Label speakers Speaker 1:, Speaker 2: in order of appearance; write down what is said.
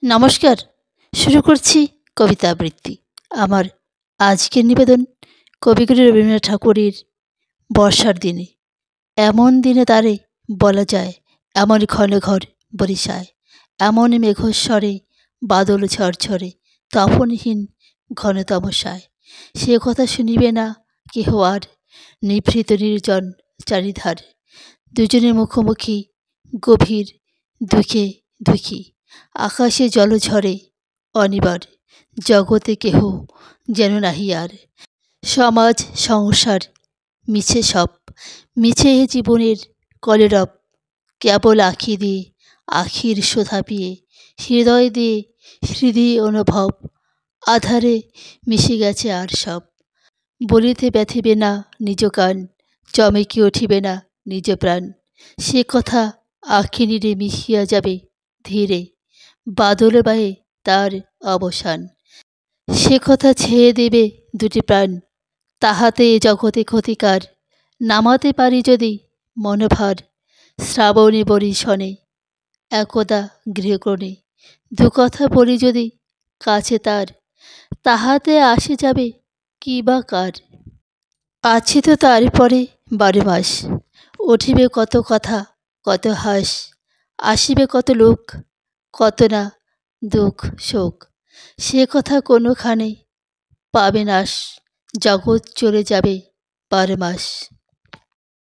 Speaker 1: নমস্কার। শুরু করছি কবিতা আবৃত্তি। আমার আজকের নিবেদন কবিগুরু রবীন্দ্রনাথ ঠাকুরের বর্ষার দিনে। এমন দিনে তারে বলা যায়, এমন ঘন ঘর বরিশায়, এমন মেঘস্বরে বাদল ঝরঝরে, তপনহীন ঘন তমসায়। সে কথা শুনিবে না কেহ আর, নিভৃত নির্জন চারিধার। দুজনের মুখোমুখি গভীর দুঃখে দুঃখী। আকাশে জল ঝরে অনিবার, জগতে কেহ যেন নাহি আর। সমাজ সংসার মিছে সব, মিছে এ জীবনের কলরব। কেবল আঁখি দিয়ে আখির শোধা পিয়ে, হৃদয় দিয়ে হৃদয় অনুভব। আধারে মিশে গেছে আর সব। বলিতে ব্যথিবে না নিজ কান, চমকে উঠিবে না নিজ প্রাণ। সে কথা আঁখি নীড়ে মিশিয়া যাবে ধীরে, বাদল বায়ে তার অবসান। সে কথা ছেয়ে দেবে দুটি প্রাণ, তাহাতে এ জগতে ক্ষতিকার। নামাতে পারি যদি মনোভার, শ্রাবণী বরিশনে একদা গৃহকোণে। দু কথা বলি যদি কাছে তার, তাহাতে আসে যাবে কি বা কার। আছে তো তার পরে 12 মাস, উঠিবে কত কথা কত হাস। আসিবে কত লোক, কত না দুঃখ শোক। সে কথা কোনোখানে পাবে নাশ, জগৎ চলে যাবে 12 মাস।